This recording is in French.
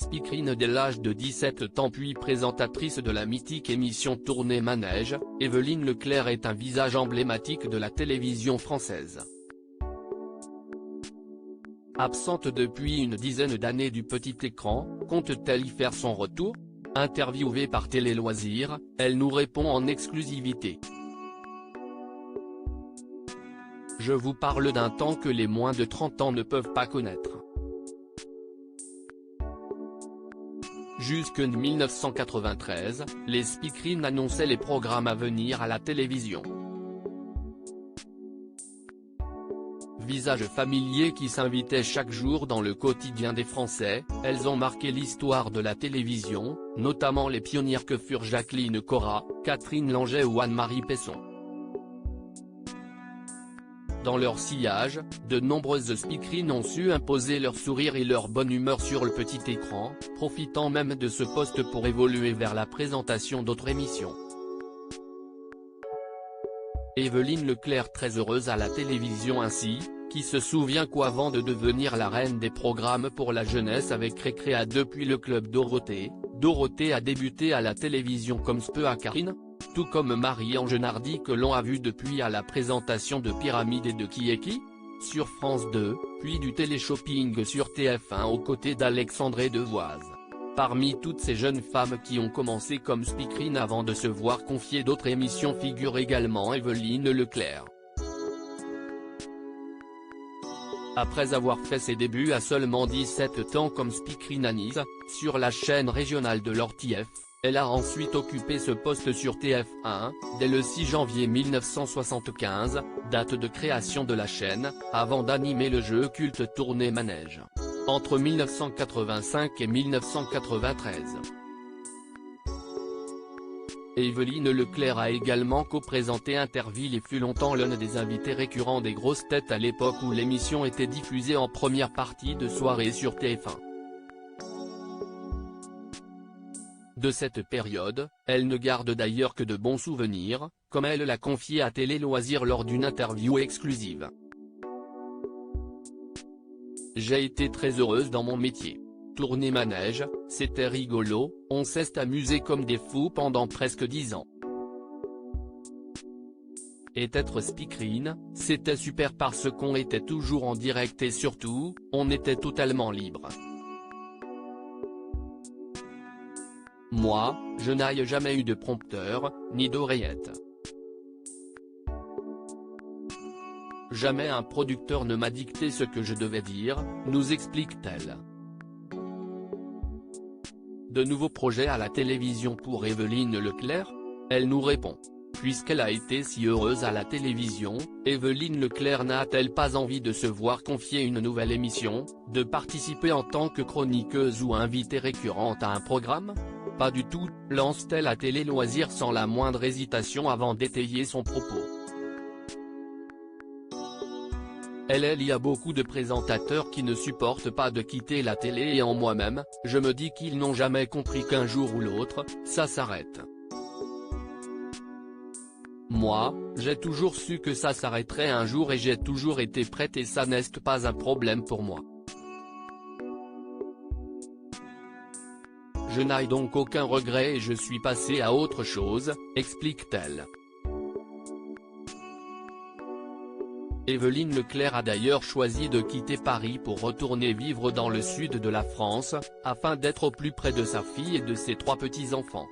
speakerine dès l'âge de 17 ans puis présentatrice de la mythique émission Tournée Manège, Évelyne Leclerc est un visage emblématique de la télévision française. Absente depuis une dizaine d'années du petit écran, compte-t-elle y faire son retour? Interviewée par Télé Loisirs, elle nous répond en exclusivité. Je vous parle d'un temps que les moins de 30 ans ne peuvent pas connaître. Jusqu'en 1993, les speakerines annonçaient les programmes à venir à la télévision. Visages familiers qui s'invitaient chaque jour dans le quotidien des Français, elles ont marqué l'histoire de la télévision, notamment les pionnières que furent Jacqueline Cora, Catherine Langeais ou Anne-Marie Pesson. Dans leur sillage, de nombreuses speakerines ont su imposer leur sourire et leur bonne humeur sur le petit écran, profitant même de ce poste pour évoluer vers la présentation d'autres émissions. Évelyne Leclerc très heureuse à la télévision ainsi, qui se souvient qu'avant de devenir la reine des programmes pour la jeunesse avec Récréa 2 puis le Club Dorothée, Dorothée a débuté à la télévision comme Speu à Karine, tout comme Marie-Ange Nardi que l'on a vu depuis à la présentation de Pyramide et de Qui est qui sur France 2, puis du téléshopping sur TF1 aux côtés d'Alexandre Devoise. Parmi toutes ces jeunes femmes qui ont commencé comme speakerine avant de se voir confier d'autres émissions figure également Évelyne Leclerc. Après avoir fait ses débuts à seulement 17 ans comme speakerine à Nice, sur la chaîne régionale de l'Ortief, elle a ensuite occupé ce poste sur TF1, dès le 6 janvier 1975, date de création de la chaîne, avant d'animer le jeu culte Tournée Manège. Entre 1985 et 1993. Évelyne Leclerc a également co-présenté Interville et fut longtemps l'un des invités récurrents des grosses têtes à l'époque où l'émission était diffusée en première partie de soirée sur TF1. De cette période, elle ne garde d'ailleurs que de bons souvenirs, comme elle l'a confié à Télé Loisirs lors d'une interview exclusive. J'ai été très heureuse dans mon métier. Tournée Manège, c'était rigolo, on s'est amusé comme des fous pendant presque 10 ans. Et être speakerine, c'était super parce qu'on était toujours en direct et surtout, on était totalement libre. Moi, je n'ai jamais eu de prompteur, ni d'oreillette. Jamais un producteur ne m'a dicté ce que je devais dire, nous explique-t-elle. De nouveaux projets à la télévision pour Évelyne Leclerc? Elle nous répond. Puisqu'elle a été si heureuse à la télévision, Évelyne Leclerc n'a-t-elle pas envie de se voir confier une nouvelle émission, de participer en tant que chroniqueuse ou invitée récurrente à un programme? Pas du tout, lance-t-elle à Télé Loisirs sans la moindre hésitation avant d'étayer son propos. Il y a beaucoup de présentateurs qui ne supportent pas de quitter la télé et en moi-même, je me dis qu'ils n'ont jamais compris qu'un jour ou l'autre, ça s'arrête. Moi, j'ai toujours su que ça s'arrêterait un jour et j'ai toujours été prête et ça n'est pas un problème pour moi. Je n'ai donc aucun regret et je suis passée à autre chose, explique-t-elle. Évelyne Leclerc a d'ailleurs choisi de quitter Paris pour retourner vivre dans le sud de la France, afin d'être au plus près de sa fille et de ses 3 petits-enfants.